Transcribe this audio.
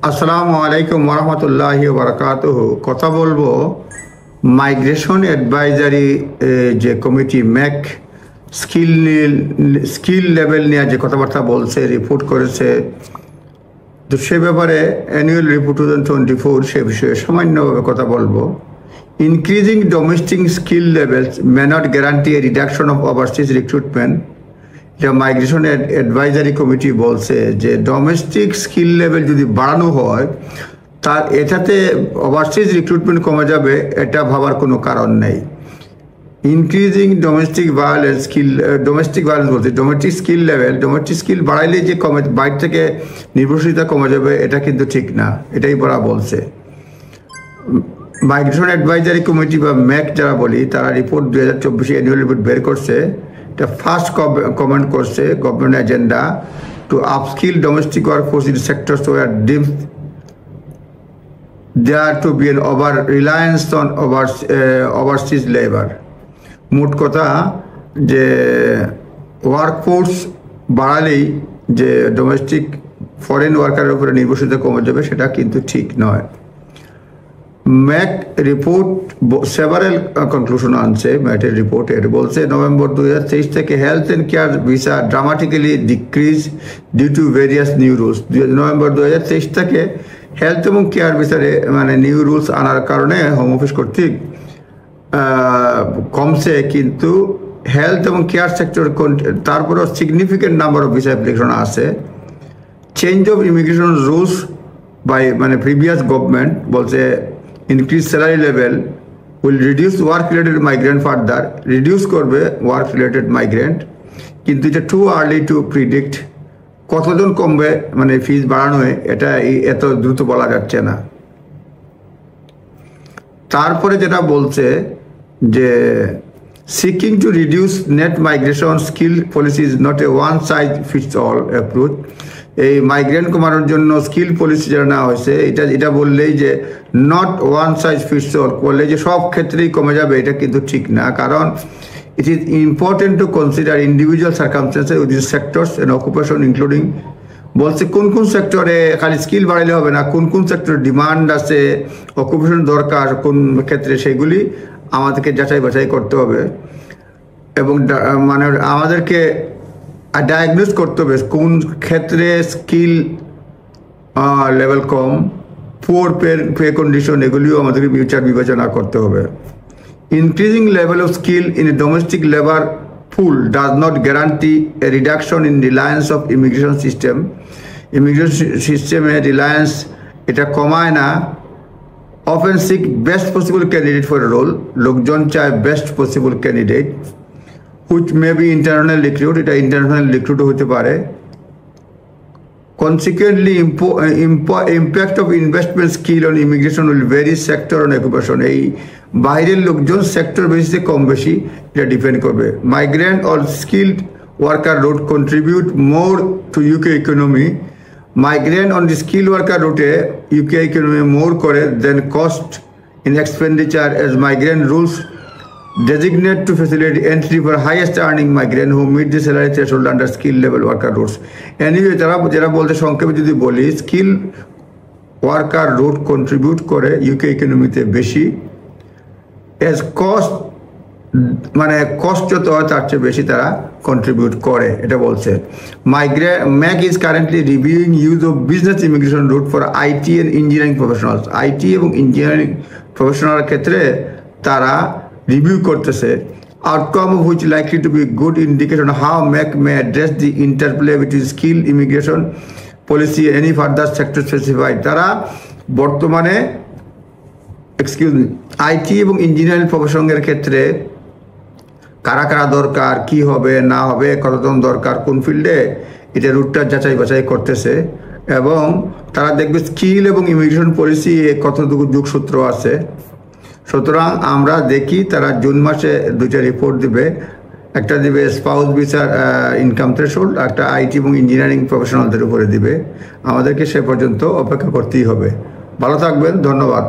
আসসালামু আলাইকুম ওরহমতুল্লাহি ওবরাকাতুহু। কথা বলবো মাইগ্রেশন অ্যাডভাইজারি যে কমিটি ম্যাক স্কিল লেভেল নিয়ে যে কথাবার্তা বলছে, রিপোর্ট করেছে, তো সে ব্যাপারে অ্যানুয়াল রিপোর্ট 2024 সে বিষয়ে সামান্যভাবে কথা বলবো। Increasing domestic skill levels may not guarantee A reduction of overseas recruitment. এটা মাইগ্রেশন অ্যাডভাইজারি কমিটি বলছে যে ডোমেস্টিক স্কিল লেভেল যদি বাড়ানো হয় তার এটাতে ওভারসিজ রিক্রুটমেন্ট কমে যাবে, এটা ভাবার কোনো কারণ নেই। ইনক্রিজিং ডোমেস্টিক ভায়োলেন্স বলতে domestic skill level, domestic skill বাড়াইলে যে কমে বাইরে থেকে নির্ভরশীলতা কমে যাবে এটা কিন্তু ঠিক না, এটাই বলা বলছে। মাইগ্রেশন অ্যাডভাইজারি কমিটি বা ম্যাক যারা বলি, তারা রিপোর্ট 2024 অ্যানুয়াল রিপোর্ট বের করছে। এটা ফার্স্ট কমেন্ট করছে government agenda to upskill domestic workforce in sectors where deemed there to be an over reliance on overseas labour. মোট কথা যে ওয়ার্কফোর্স বাড়ালেই যে ডোমেস্টিক ফরেন ওয়ার্কারের উপরে নির্ভরশীলতা কমে যাবে সেটা কিন্তু ঠিক নয়। ম্যাক রিপোর্ট সেভারেল কনক্লুশন আনছে। ম্যাটের রিপোর্টের বলছে নভেম্বর 2023 থেকে health and care visa dramatically decrease due to various new rules. November 2023 থেকে হেলথ এবং কেয়ার ভিসারে নিউ রুলস আনার কারণে হোম অফিস কর্তৃক কমছে, কিন্তু হেলথ এবং কেয়ার সেক্টর তারপরেও significant number of visa application আছে। Change of immigration rules by previous government বলছে increase salary level will reduce work related migrant further, reduce করবে ওয়ার্ক রিলেটেড মাইগ্রেন্ট, কিন্তু এটা টু আর্লি টু প্রিডিক্ট কতজন কমবে ফিজ বাড়ানো এটা এত দ্রুত বলা যাচ্ছে না। তারপরে যেটা বলছে যে seeking to reduce net migration skill policy is not a one size fits all approach. এই মাইগ্রেন্ট কমানোর জন্য স্কিল পলিসি যেটা নেওয়া হয়েছে এটা বললেই যে not one size fits all বললে যে সব ক্ষেত্রেই কমে যাবে, এটা কিন্তু ঠিক না। কারণ it is important to consider individual circumstances with these sectors and occupation including বলছে কোন কোন সেক্টরে খালি স্কিল বাড়াইলে হবে না, কোন কোন সেক্টরে ডিমান্ড আছে, অকুপেশন দরকার কোন ক্ষেত্রে, সেগুলি আমাদেরকে যাচাই বাছাই করতে হবে এবং আমাদেরকে ডায়াগনোস করতে হবে কোন ক্ষেত্রে স্কিল লেভেল কম, পুয়ার পে কন্ডিশন, এগুলিও আমাদেরকে বিবেচনা করতে হবে। Increasing level of skill in a domestic labor pool does not guarantee a reduction in reliance of immigration system. Immigration system reliance এটা কমায় না। Often seek best possible candidate for a role. লোকজন চায় best possible candidate, which may be internal recruit, এটা internal recruit হতে পারে। Consequently, impact of investment skill on immigration will vary sector on occupation. এই বাইরের লোকজন সেক্টর বেসিসে কম বেশি এটা ডিপেন্ড করবে। Migrant or skilled worker route contribute more to UK economy. Migrant on the skill worker রুটে ইউকে ইকোনমি মোর করে than cost in expenditure as migrant rules designate to facilitate entry for highest earning migrant who meet the salary threshold under skill level worker routes. Anyway, যারা বলতে সংক্ষেপে যদি বলি, skill worker route contribute করে UK ইকোনমিতে বেশি, age cost cost যত হয় তার চেয়ে বেশি তারা কন্ট্রিবিউট করে, এটা বলছে। MAC is currently reviewing use of business immigration route for IT and engineering professionals. IT এবং ইঞ্জিনিয়ারিং প্রফেশনাল ক্ষেত্রে তারা রিভিউ করতেছে। Outcome of which likely to be good indication how MAC may address the interplay between skill immigration policy any further sector specified. তারা বর্তমানে IT এবং engineering প্রফেশনের ক্ষেত্রে কারা কারা দরকার, কি হবে না হবে, কতজন দরকার কোন ফিল্ডে, এটা রুটটা যাচাই বাছাই করতেছে এবং তারা দেখবে স্কিল এবং ইমিগ্রেশন পলিসি কতটুকু যোগসূত্র আছে। সুতরাং আমরা দেখি তারা জুন মাসে দুইটা রিপোর্ট দিবে, একটা দিবে স্পাউস ভিসার ইনকাম থ্রেশহোল্ড, একটা আইটি এবং ইঞ্জিনিয়ারিং প্রফেশনালদের উপরে দিবে। আমাদেরকে সে পর্যন্ত অপেক্ষা করতেই হবে। ভালো থাকবেন, ধন্যবাদ।